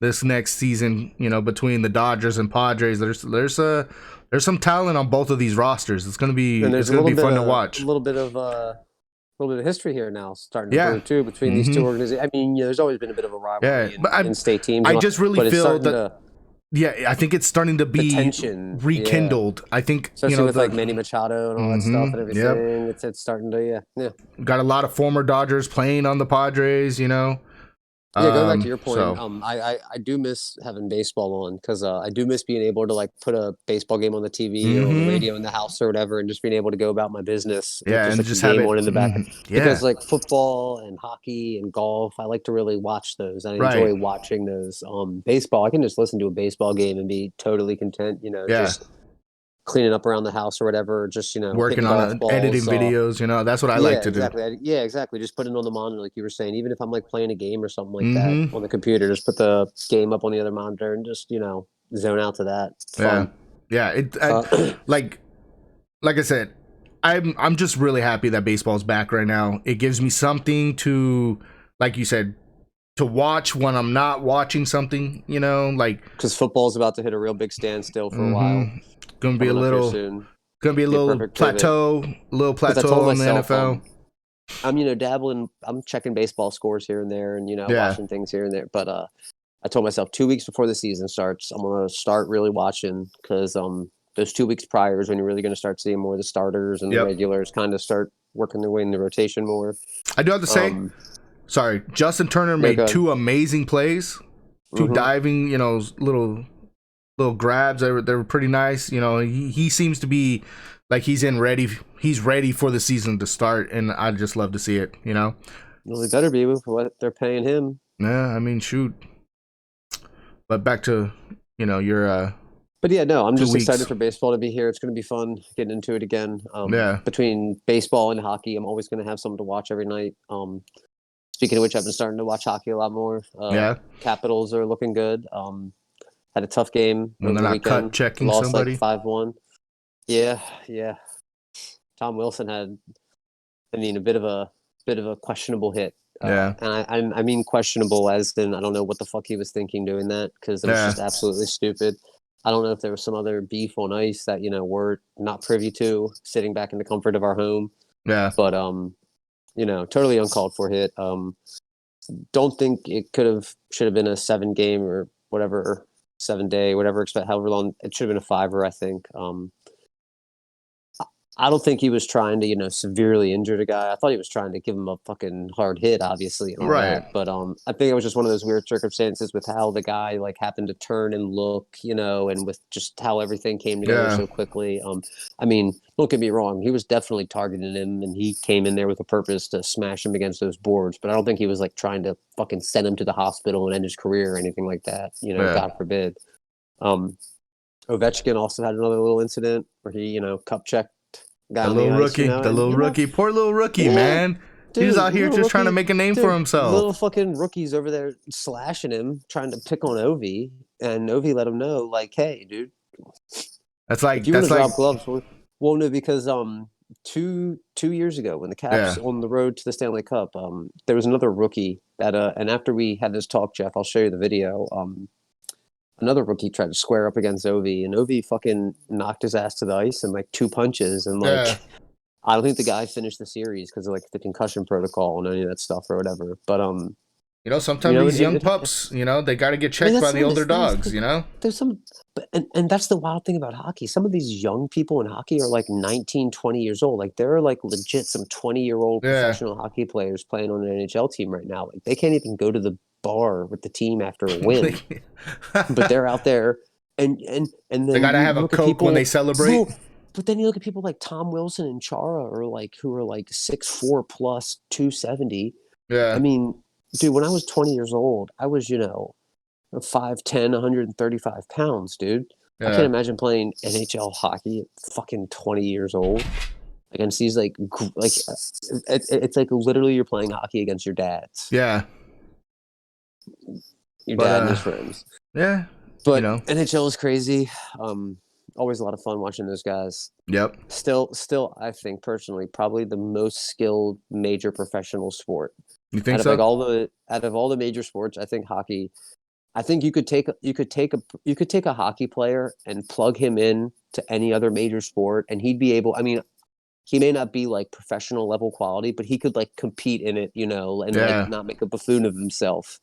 this next season, you know, between the Dodgers and Padres. There's some talent on both of these rosters. It's gonna be fun to watch. A little bit of history here now starting to brew too between these two organizations. I mean, there's always been a bit of a rivalry in state teams. I just really feel that. I think it's starting to be rekindled. I think, especially you know, with like Manny Machado and all that stuff and everything. Yep. It's starting to got a lot of former Dodgers playing on the Padres. You know. Yeah, going back to your point, I do miss having baseball on because I do miss being able to like put a baseball game on the TV or on the radio in the house or whatever, and just being able to go about my business. And just have it in the back. Because like football and hockey and golf, I like to really watch those. I enjoy watching those. Baseball, I can just listen to a baseball game and be totally content. You know, just cleaning up around the house or whatever, just, you know, working on editing videos, you know, that's what I like to do. Yeah, exactly. Just put it on the monitor, like you were saying. Even if I'm like playing a game or something like that on the computer, just put the game up on the other monitor and just, you know, zone out to that. It's fun. Like I said, I'm just really happy that baseball's back right now. It gives me something to, like you said, to watch when I'm not watching something, you know, like because football's about to hit a real big standstill for a while. Gonna be a little plateau in the NFL. I'm, you know, dabbling. I'm checking baseball scores here and there, and, you know, watching things here and there. But I told myself 2 weeks before the season starts, I'm gonna start really watching because those 2 weeks prior is when you're really gonna start seeing more of the starters and the regulars kind of start working their way in the rotation more. I do have to say, sorry, Justin Turner made two amazing plays, two diving, you know, little grabs. They were pretty nice. You know, he seems to be like he's ready for the season to start, and I just love to see it, you know. Well, he better be with what they're paying him. Yeah, I mean, shoot. But back to, you know, your But yeah, no, I'm just excited for baseball to be here. It's going to be fun getting into it again. Between baseball and hockey, I'm always going to have something to watch every night. Speaking of which, I've been starting to watch hockey a lot more. Capitals are looking good. Had a tough game when they're not cut checking lost somebody. Like 5-1. Yeah. Tom Wilson had I mean, a bit of a questionable hit. Yeah. And I mean questionable as in I don't know what the fuck he was thinking doing that because it was Yeah. just absolutely stupid. I don't know if there was some other beef on ice that we're not privy to, sitting back in the comfort of our home. Yeah. But totally uncalled for hit. Don't think it should have been a 7 game or whatever, 7 day, whatever. Expect however long it should have been a 5-er. I think. I don't think he was trying to, severely injure the guy. I thought he was trying to give him a fucking hard hit, obviously, and all Right. that. But I think it was just one of those weird circumstances with how the guy like happened to turn and look, and with just how everything came together Yeah. so quickly. I mean, don't get me wrong, he was definitely targeting him, and he came in there with a purpose to smash him against those boards. But I don't think he was like trying to fucking send him to the hospital and end his career or anything like that. Yeah. God forbid. Ovechkin also had another little incident where he, cup checked. The little rookie, rookie, poor little rookie, yeah, man. dude, He's out here just trying to make a name for himself. Little fucking rookies over there slashing him, trying to pick on Ovi, and Ovi let him know, like, hey, dude, that's like if you want to drop gloves. Well, no, because 2 years ago when the Caps on the road to the Stanley Cup, there was another rookie that and after we had this talk, Jeff, I'll show you the video. Another rookie tried to square up against Ovi, and Ovi fucking knocked his ass to the ice in like 2 punches. And like, I don't think the guy finished the series because of like the concussion protocol and any of that stuff or whatever. But sometimes these young pups, they got to get checked by the older dogs. There's some, and that's the wild thing about hockey. Some of these young people in hockey are like 19, 20 years old. Like there are like legit some 20-year-old professional hockey players playing on an NHL team right now. Like they can't even go to the bar with the team after a win, but they're out there and then they gotta have a Coke when they celebrate. No, but then you look at people like Tom Wilson and Chara, or like who are like 6'4" plus 270. Yeah, I mean, dude, when I was 20 years old, I was 5'10", 135 pounds, dude. I can't imagine playing NHL hockey at fucking 20 years old against these like it's like literally you're playing hockey against your dads. Yeah. Your dad and his friends. Yeah. But NHL is crazy. Always a lot of fun watching those guys. Yep. Still, I think personally, probably the most skilled major professional sport. You think so? Out of all the major sports, I think hockey. I think you could take a hockey player and plug him in to any other major sport, and he'd be able. I mean, he may not be like professional level quality, but he could like compete in it, and like not make a buffoon of himself.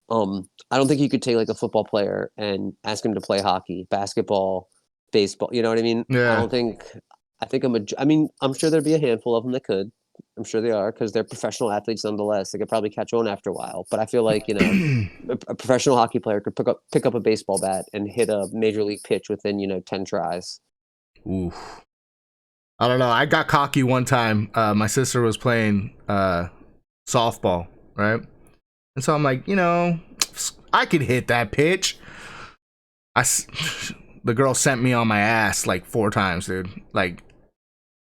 I don't think you could take like a football player and ask him to play hockey, basketball, baseball. You know what I mean? Yeah. I'm sure there'd be a handful of them that could. I'm sure they are because they're professional athletes nonetheless. They could probably catch on after a while. But I feel like a professional hockey player could pick up a baseball bat and hit a major league pitch within 10 tries. Oof. I don't know. I got cocky one time. My sister was playing softball, right? And so I'm like, I could hit that pitch. The girl sent me on my ass like 4 times, dude. Like,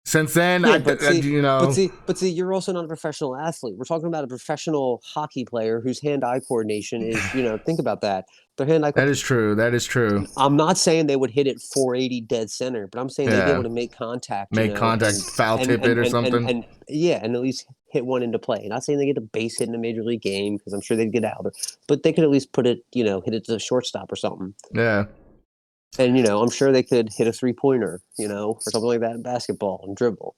since then, But see, you're also not a professional athlete. We're talking about a professional hockey player whose hand-eye coordination is, think about that. Their hand-eye. That is true. I'm not saying they would hit it 480 dead center, but I'm saying they'd be able to make contact. Foul tip it or something. And at least hit one into play. Not saying they get a base hit in a major league game because I'm sure they'd get out, but they could at least put it, hit it to the shortstop or something. Yeah. And, I'm sure they could hit a 3-pointer, or something like that in basketball and dribble.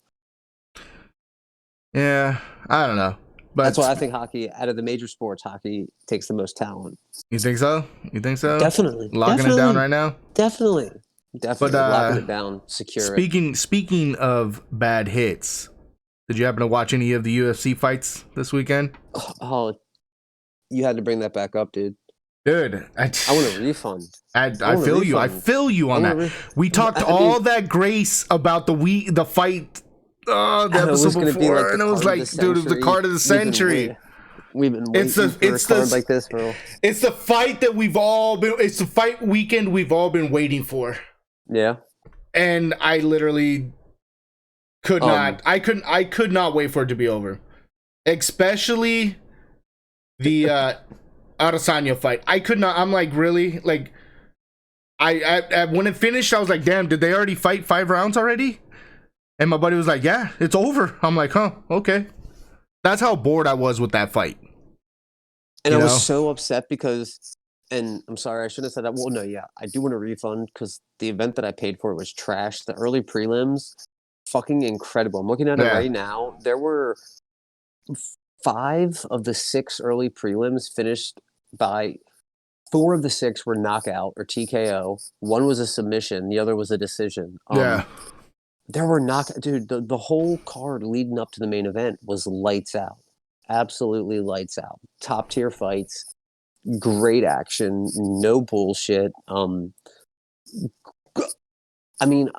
Yeah, I don't know. But that's why I think hockey, out of the major sports, hockey takes the most talent. You think so? Definitely. Locking it down right now? Definitely. But, locking it down, secure it. Speaking of bad hits, did you happen to watch any of the UFC fights this weekend? Oh, you had to bring that back up, dude. Dude, I want a refund. I feel you. I feel you on that. We talked all that grace about the fight the episode before, like, and it was like, dude, it was the card of the century. We've been waiting for a card like this, bro. It's the fight that it's the fight weekend we've all been waiting for. Yeah. And I literally could not. I could not wait for it to be over. Especially the Adesanya fight. I could not. I'm like, really? Like, I when it finished, I was like, damn, did they already fight 5 rounds already? And my buddy was like, yeah, it's over. I'm like, huh, okay. That's how bored I was with that fight. And I was so upset because, and I'm sorry, I shouldn't have said that. Well, no, yeah, I do want a refund because the event that I paid for was trash. The early prelims, fucking incredible. I'm looking at it right now. There were 5 of the 6 early prelims finished by 4 of the 6 were knockout or TKO. 1 was a submission. The other was a decision. There were dude, the whole card leading up to the main event was lights out. Absolutely lights out. Top tier fights. Great action. No bullshit. I mean,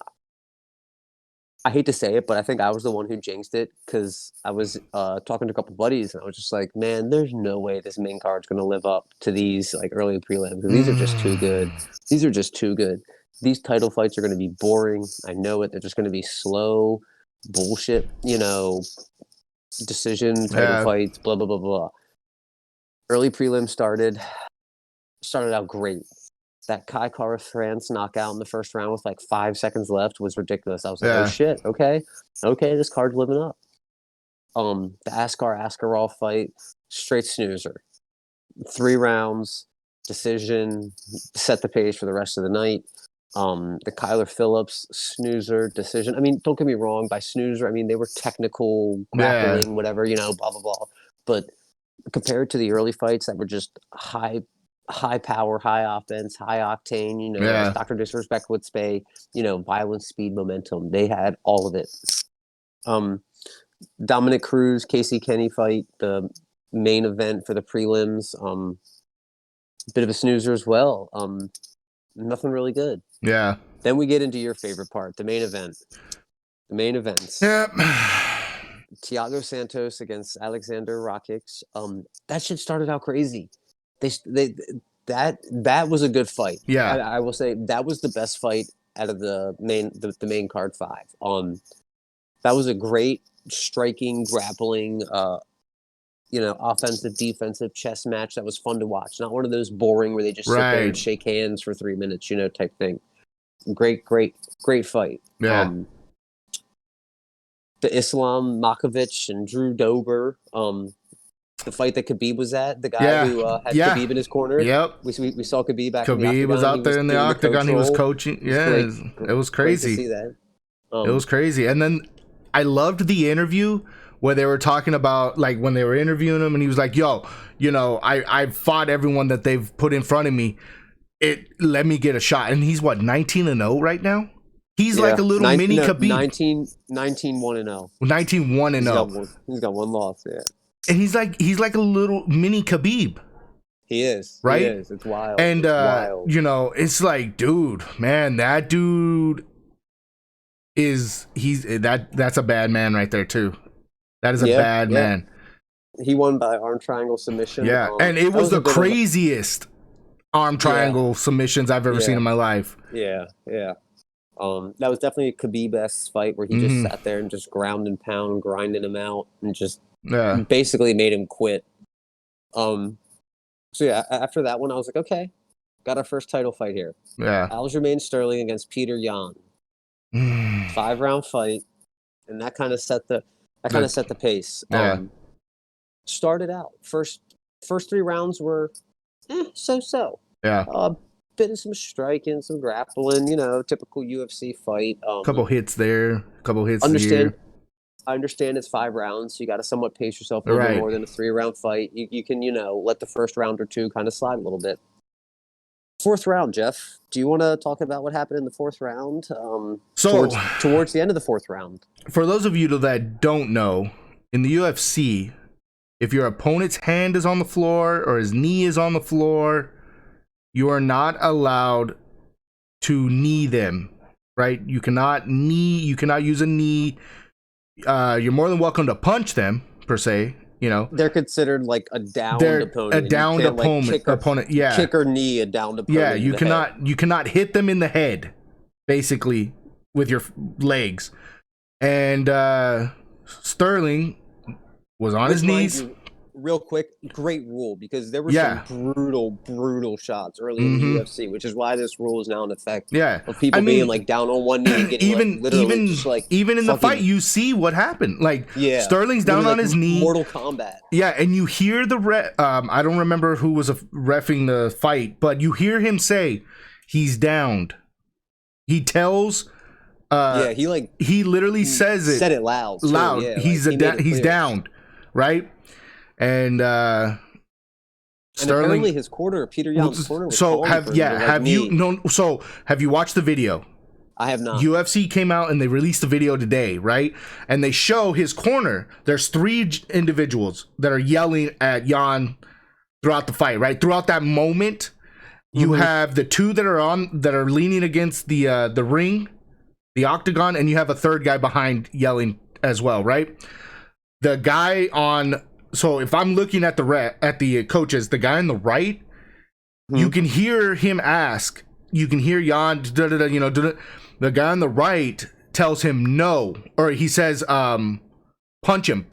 I hate to say it, but I think I was the one who jinxed it because I was talking to a couple buddies and I was just like, man, there's no way this main card's going to live up to these like early prelims because these are just too good. These are just too good. These title fights are going to be boring. I know it. They're just going to be slow bullshit, decision title fights, blah, blah, blah, blah. Early prelims started out great. That Kai Kara France knockout in the first round with like 5 seconds left was ridiculous. I was like, oh shit, okay, this card's living up. The Askar Askarov fight, straight snoozer. 3 rounds, decision, set the pace for the rest of the night. The Kyler Phillips snoozer decision. I mean, don't get me wrong, by snoozer, I mean they were technical, grappling, whatever, blah, blah, blah. But compared to the early fights that were just high power, high offense, high octane, as Dr. Disrespect would say, violence, speed, momentum. They had all of it. Dominic Cruz, Casey Kenny fight, the main event for the prelims. Bit of a snoozer as well. Nothing really good. Yeah. Then we get into your favorite part, the main event. The main events. Yep. Thiago Santos against Alexander Rakic. That shit started out crazy. That was a good fight. Yeah. I will say that was the best fight out of the main card 5. That was a great striking, grappling, offensive, defensive chess match that was fun to watch. Not one of those boring where they just sit there and shake hands for 3 minutes, type thing. Great fight. Yeah. The Islam Makhachev and Drew Dober, the fight that Khabib was at, the guy who had Khabib in his corner. Yep. We saw Khabib back in the Khabib octagon. was out there in the octagon. He was coaching. Yeah, it was crazy. Great to see that. It was crazy. And then I loved the interview where they were talking about, like, when they were interviewing him and he was like, yo, I fought everyone that they've put in front of me. Let me get a shot. And he's what, 19-0 right now? He's like a little mini Khabib. 19-1-0. 19-1-0. He's got 1 loss, yeah. And he's like a little mini Khabib. He is. Right? He is. It's wild. And, wild. It's like, dude, man, that dude that's a bad man right there, too. That is a bad man. He won by arm triangle submission. Yeah, and it was the craziest arm triangle submissions I've ever seen in my life. Yeah. That was definitely a Khabib-esque fight where he just sat there and just ground and pound, grinding him out, and just basically made him quit. So after that one, I was like, okay, got our first title fight here. Yeah. Aljamain Sterling against Peter Yan. 5-round fight, and that kind of set the pace. Yeah. Started out first 3 rounds were so. Yeah. Bit of some striking, some grappling, typical UFC fight. Couple hits there, couple hits here. I understand it's 5 rounds, so you got to somewhat pace yourself a little bit more than a 3-round fight. You can, let the first round or 2 kind of slide a little bit. 4th round, Jeff. Do you want to talk about what happened in the 4th round? Towards the end of the 4th round. For those of you that don't know, in the UFC, if your opponent's hand is on the floor or his knee is on the floor, you are not allowed to knee them, right? You cannot use a knee. You're more than welcome to punch them, per se. They're considered like a downed opponent. A downed opponent. Yeah. Kick or knee a downed opponent. Yeah, you cannot hit them in the head, basically, with your legs. And Sterling was on his knees. real quick, great rule because there were Yeah. some brutal shots early in the UFC, which is why this rule is now in effect. Yeah. Of people being like down on one knee and getting even in the fight, you see what happened. Like Sterling's down on his knee. Mortal Kombat. Yeah, and you hear the I don't remember who was reffing the fight, but you hear him say he's downed. He tells. He literally says it. Said it loud. Yeah, he's downed, right? And Sterling. And apparently his corner, Peter Yan's corner. Was have you watched the video? I have not. UFC came out and they released the video today, right? And they show his corner. There's 3 individuals that are yelling at Yan throughout the fight, right? Throughout that moment, you have the 2 that are leaning against the ring, the octagon, and you have a third guy behind yelling as well, right? The guy on. So if I'm looking at the coaches, the guy on the right, you can hear him ask. You can hear Yan, the guy on the right tells him no, or he says, punch him.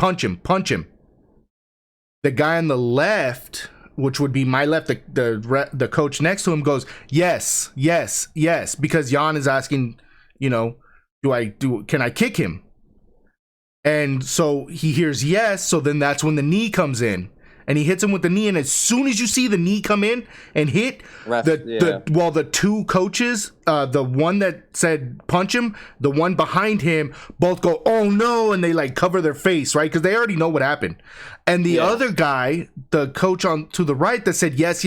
The guy on the left, which would be my left, the coach next to him goes, yes, because Yan is asking, can I kick him? And so he hears yes, so then that's when the knee comes in. And he hits him with the knee, and as soon as you see the knee come in and hit, the 2 coaches, the one that said punch him, the one behind him, both go, oh no, and they like cover their face, right? Because they already know what happened. And the other guy, the coach on to the right that said yes,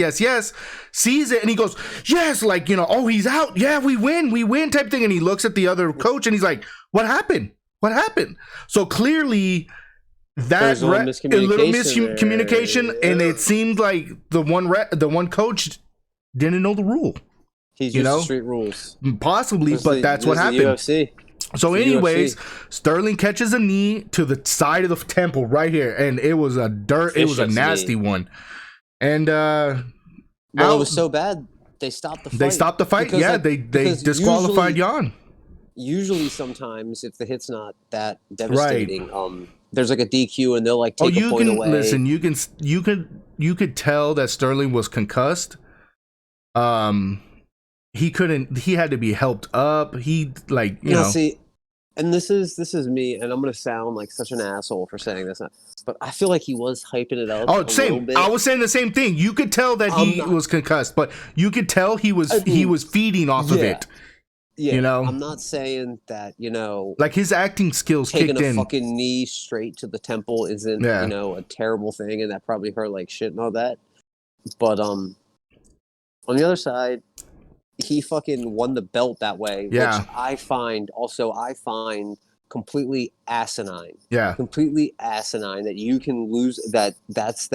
sees it, and he goes, yes, like, oh, he's out. Yeah, we win type thing. And he looks at the other coach, and he's like, what happened? So clearly that a little miscommunication, and it seemed like the one coach didn't know the rule. He's used to street rules, possibly, but that's what happened. UFC. So, anyways, Sterling catches a knee to the side of the temple right here, and it was a nasty one. And it was so bad they stopped the fight. They disqualified Yan. Usually, sometimes if the hit's not that devastating, there's like a DQ and they'll like take a point away. Listen, you could tell that Sterling was concussed. He had to be helped up. See, and this is me, and I'm gonna sound like such an asshole for saying this, but I feel like he was hyping it up. Oh, same. I was saying the same thing. You could tell that he was concussed, but you could tell he was feeding off of it. Yeah, I'm not saying that, like his acting skills kicked in. Taking a fucking knee straight to the temple isn't, a terrible thing, and that probably hurt like shit and all that. But on the other side, he fucking won the belt that way, which I find completely asinine. Yeah, completely asinine that you can lose that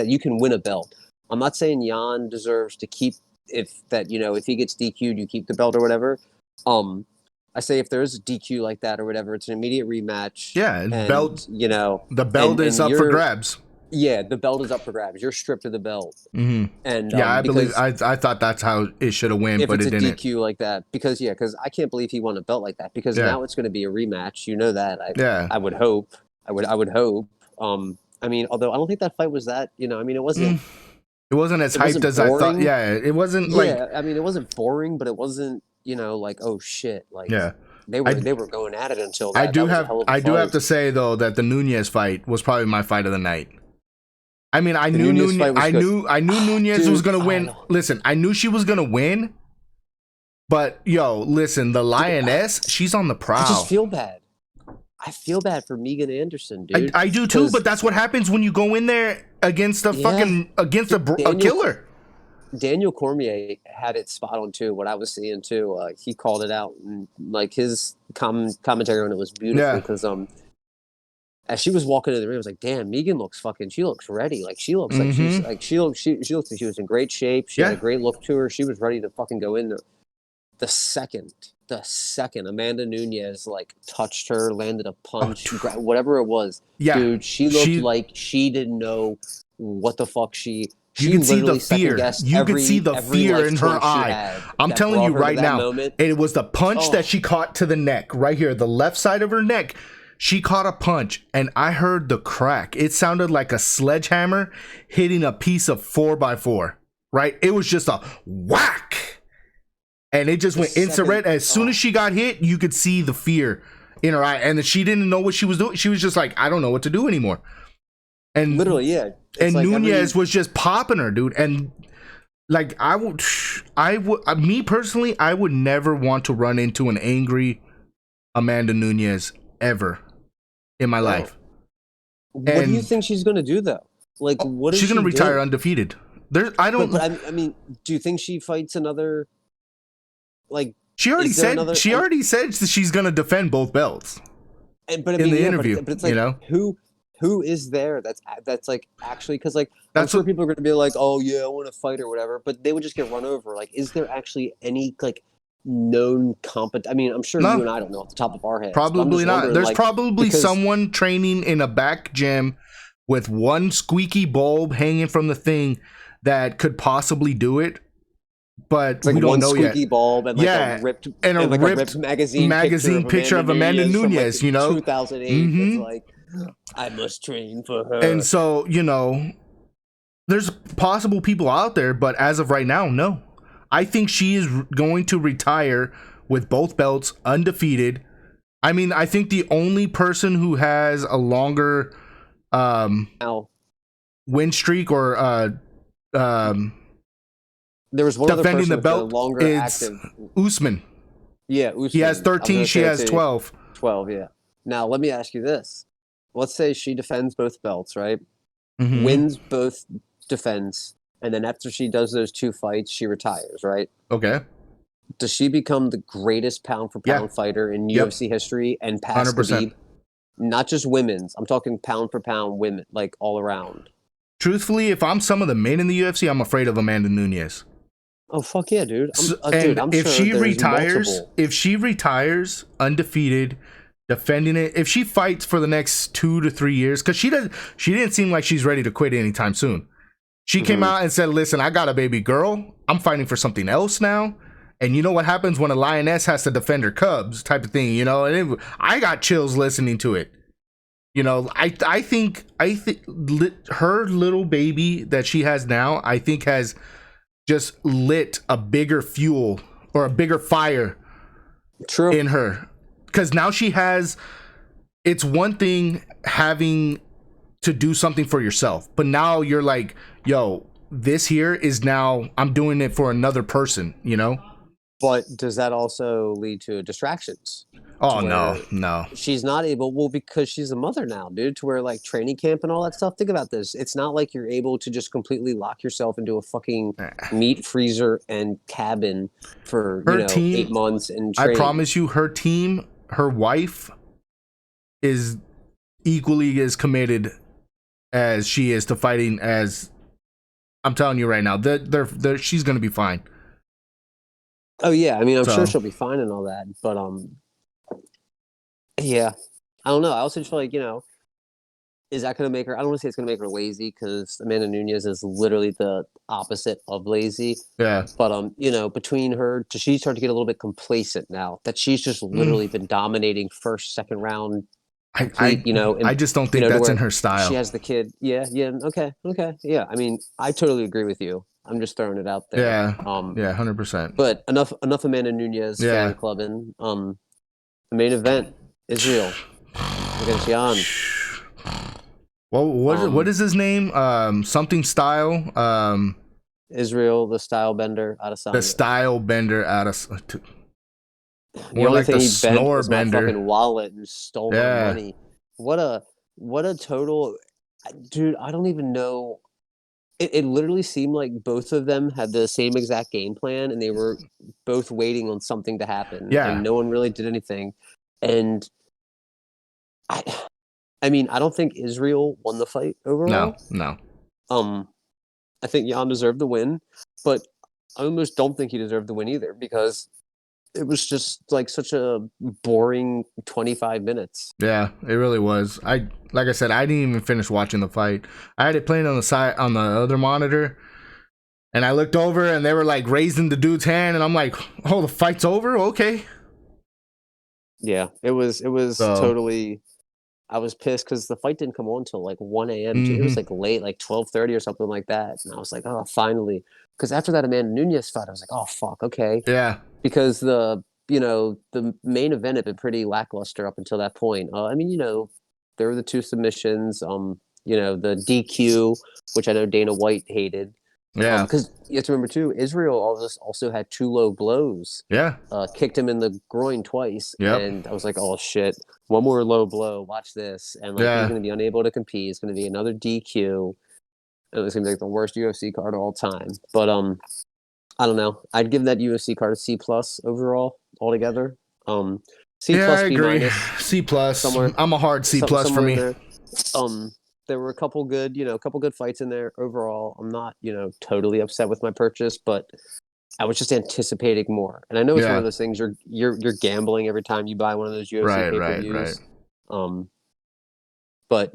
you can win a belt. I'm not saying Yan deserves to keep if he gets DQ'd, you keep the belt or whatever. I say if there is a DQ like that or whatever, it's an immediate rematch. Yeah, and belt. The belt is up for grabs. Yeah, the belt is up for grabs. You're stripped of the belt. Mm-hmm. And I believe I thought that's how it should have went, but it didn't. If it's a DQ like that, because I can't believe he won a belt like that. Because now it's going to be a rematch. You know that. I would hope. I would hope. I mean, although I don't think that fight was that. It wasn't. It wasn't as hyped as I thought. Yeah, it wasn't like. Yeah, I mean, it wasn't boring, but it wasn't. Like, oh shit, like they were going at it until that. I do have to say though that the Nunez fight was probably my fight of the night. I mean, I knew Nunez was gonna win. Listen, I knew she was gonna win, but listen, the Lioness, she's on the prowl. I just feel bad. I feel bad for Megan Anderson, dude. I do too, but that's what happens when you go in there against a killer. Daniel Cormier had it spot on too. What I was seeing too, he called it out, and like his commentary on it was beautiful because as she was walking in the ring, I was like, "Damn, Megan looks she looks ready. Like she looks like she looks like she was in great shape. She had a great look to her. She was ready to fucking go in there." The second Amanda Nunez like touched her, landed a punch, whatever it was, dude, she looked like she didn't know what the fuck You can see the fear. You can see the fear in her eye. I'm telling you right now, it was the punch that she caught to the neck, right here, the left side of her neck. she caught a punch, and I heard the crack. It sounded like a sledgehammer hitting a piece of 4x4. Right? It was just a whack, and it just went instant red. As soon as she got hit, you could see the fear in her eye, and then she didn't know what she was doing. She was just like, I don't know what to do anymore. And literally, yeah. And like Nunez was just popping her, dude. And like, me personally, I would never want to run into an angry Amanda Nunez ever in my life. What do you think she's gonna do though? Like, what is she's gonna retire undefeated? But I mean, do you think she fights another? Like, she already said that she's gonna defend both belts. In the interview, but it's like, who is there that's like actually, because like I'm sure people are going to be like, oh yeah, I want to fight or whatever, but they would just get run over. Like, is there actually any like known I mean, I'm sure you and I don't know off the top of our heads. Probably not. There's probably someone training in a back gym with one squeaky bulb hanging from the thing that could possibly do it, but like we don't know yet. One squeaky bulb and like a ripped magazine picture of Amanda Nunez, from, like, 2008. Mm-hmm. It's like, I must train for her. And so, there's possible people out there, but as of right now, no. I think she is going to retire with both belts undefeated. I mean, I think the only person who has a longer win streak or there was one defending the belt longer active. Usman. Yeah, Usman. He has 13, she has 12. 12, yeah. Now, let me ask you this. Let's say she defends both belts, right? Mm-hmm. Wins both defends, and then after she does those 2 fights, she retires, right? Okay. Does she become the greatest pound-for-pound fighter in UFC history and pass 100%. Khabib? Not just women's. I'm talking pound-for-pound women, like all around. Truthfully, if I'm some of the men in the UFC, I'm afraid of Amanda Nunez. Oh, fuck yeah, dude. I'm if she retires undefeated, defending it, if she fights for the next 2 to 3 years, because she didn't seem like she's ready to quit anytime soon. She came out and said, listen, I got a baby girl. I'm fighting for something else now. And you know what happens when a lioness has to defend her cubs type of thing, and I got chills listening to it. I think her little baby that she has now, I think has just lit a bigger fuel or a bigger fire in her. Because now it's one thing having to do something for yourself, but now you're like, yo, this here is now, I'm doing it for another person, But does that also lead to distractions? Oh, no. She's not able, because she's a mother now, dude, to where like training camp and all that stuff. Think about this. It's not like you're able to just completely lock yourself into a fucking meat freezer and cabin for, team, 8 months and train. I promise you, her team, her wife is equally as committed as she is to fighting as, I'm telling you right now, she's going to be fine. Oh, yeah. I mean, I'm sure she'll be fine and all that, but, yeah, I don't know. I also just feel like, is that going to make her? I don't want to say it's going to make her lazy, because Amanda Nunez is literally the opposite of lazy. Yeah. But between her, does she start to get a little bit complacent now that she's just literally been dominating first, second round? I just don't think that's in her style. She has the kid. Yeah. Okay. Yeah. I mean, I totally agree with you. I'm just throwing it out there. Yeah. 100%. But enough Amanda Nunez fan clubbing. The main event. Israel against Jan. Well, what is his name? Something style. Israel, the style bender out of Sanga. The style bender out of. The only thing he bent was my fucking wallet and stole my money. What a total, dude! I don't even know. It literally seemed like both of them had the same exact game plan, and they were both waiting on something to happen. Yeah, and no one really did anything. And I mean, I don't think Israel won the fight overall. No. I think Jan deserved the win, but I almost don't think he deserved the win either, because it was just like such a boring 25 minutes. Yeah, it really was. Like I said, I didn't even finish watching the fight. I had it playing on the side on the other monitor, and I looked over and they were like raising the dude's hand, and I'm like, oh, the fight's over? Okay. Yeah, it was totally I was pissed because the fight didn't come on until like 1 a.m. It was like late, like 12:30 or something like that. And I was like, oh, finally. Because after that Amanda Nunes fight, I was like, oh, fuck, okay. Yeah. Because the main event had been pretty lackluster up until that point. I mean, there were the 2 submissions, the DQ, which I know Dana White hated. Yeah. Because you have to remember, too, Israel also had 2 low blows. Yeah. Kicked him in the groin twice. Yep. And I was like, oh, shit. One more low blow. Watch this. And he's going to be unable to compete. It's going to be another DQ. And it's going to be like the worst UFC card of all time. But I don't know. I'd give that UFC card a C+ overall altogether. C+, I agree. B-. C+. Somewhere, I'm a hard C+ for me. There were a couple good fights in there overall. I'm not, totally upset with my purchase, but I was just anticipating more. And I know it's one of those things you're gambling every time you buy one of those UFC pay-per-views. Right. But,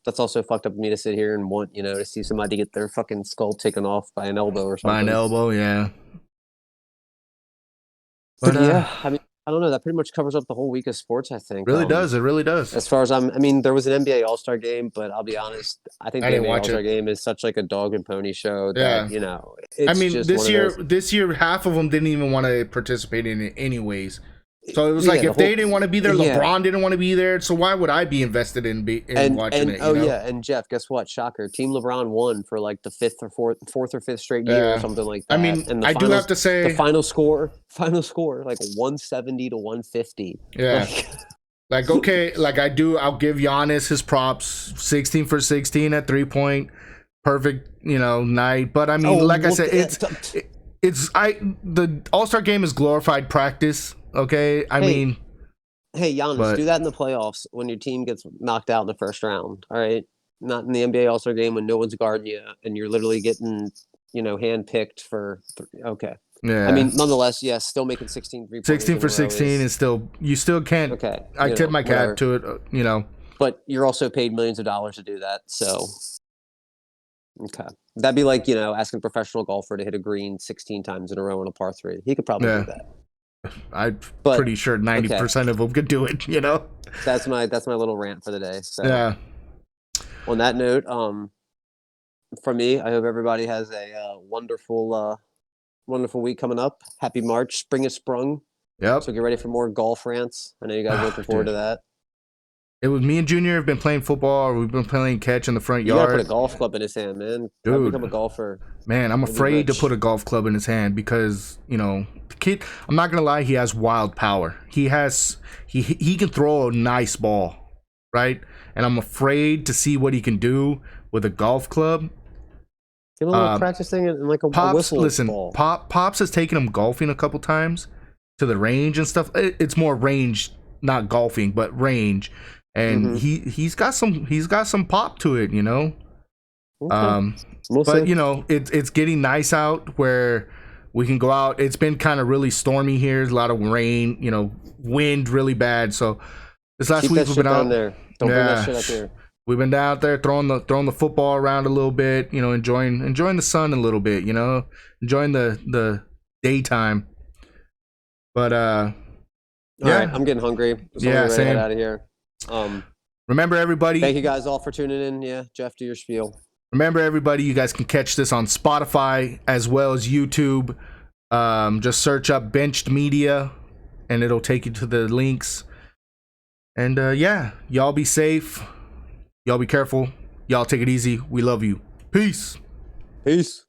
that's also fucked up of me to sit here and want, to see somebody get their fucking skull taken off by an elbow or something. By an elbow, yeah. But yeah, I mean, I don't know. That pretty much covers up the whole week of sports, I think. Really does. It really does. As far as I mean, there was an NBA All-Star game, but I'll be honest, I think the NBA All-Star game is such like a dog and pony show that, it's I mean, just this year, half of them didn't even want to participate in it anyways. So it was like if they didn't want to be there, LeBron didn't want to be there. So why would I be invested in watching it? And Jeff, guess what? Shocker! Team LeBron won for like the fourth or fifth straight year or something like that. I mean, and I do have to say the final score like 170 to 150. Yeah. Like okay, like I'll give Giannis his props. 16 for 16 at 3-point, perfect, night. But I mean, I said, the All-Star game is glorified practice. Okay, I mean, hey Giannis, do that in the playoffs when your team gets knocked out in the first round. All right, not in the NBA All-Star game when no one's guarding you and you're literally getting, handpicked for. Okay. Yeah. I mean, nonetheless, yes, still making 16 3-pointers. 16 for 16 is still, you still can't. Okay. I tip my cap to it. But you're also paid millions of dollars to do that, so. Okay. That'd be like, asking a professional golfer to hit a green 16 times in a row on a par 3. He could probably do that. I'm pretty sure 90% of them could do it, That's my little rant for the day. So yeah. On that note, for me, I hope everybody has a wonderful week coming up. Happy March. Spring has sprung. Yep. So get ready for more golf rants. I know you guys are looking forward to that. It was me and Junior have been playing football. Or we've been playing catch in the front yard. You gotta put a golf club in his hand, man. Dude, become a golfer. Man, I'm afraid to put a golf club in his hand because, the kid, I'm not gonna lie, he has wild power. He can throw a nice ball, right? And I'm afraid to see what he can do with a golf club. Give him a little practicing and like a whistle. Listen, ball. Pops has taken him golfing a couple times to the range and stuff. It's more range, not golfing, but range. And he's got some pop to it, Okay. We'll but see. It's getting nice out where we can go out. It's been kind of really stormy here. There's a lot of rain, wind really bad. So this last week we've been out there. Don't bring that shit up here. We've been out there throwing the football around a little bit, enjoying the sun a little bit, enjoying the daytime. But all right, I'm getting hungry. So I'm ready to head out of here. Remember everybody. Thank you guys all for tuning in. Yeah, Jeff, do your spiel. Remember everybody, you guys can catch this on Spotify as well as YouTube. Just search up Benched Media, and it'll take you to the links. And y'all be safe. Y'all be careful. Y'all take it easy. We love you. Peace. Peace.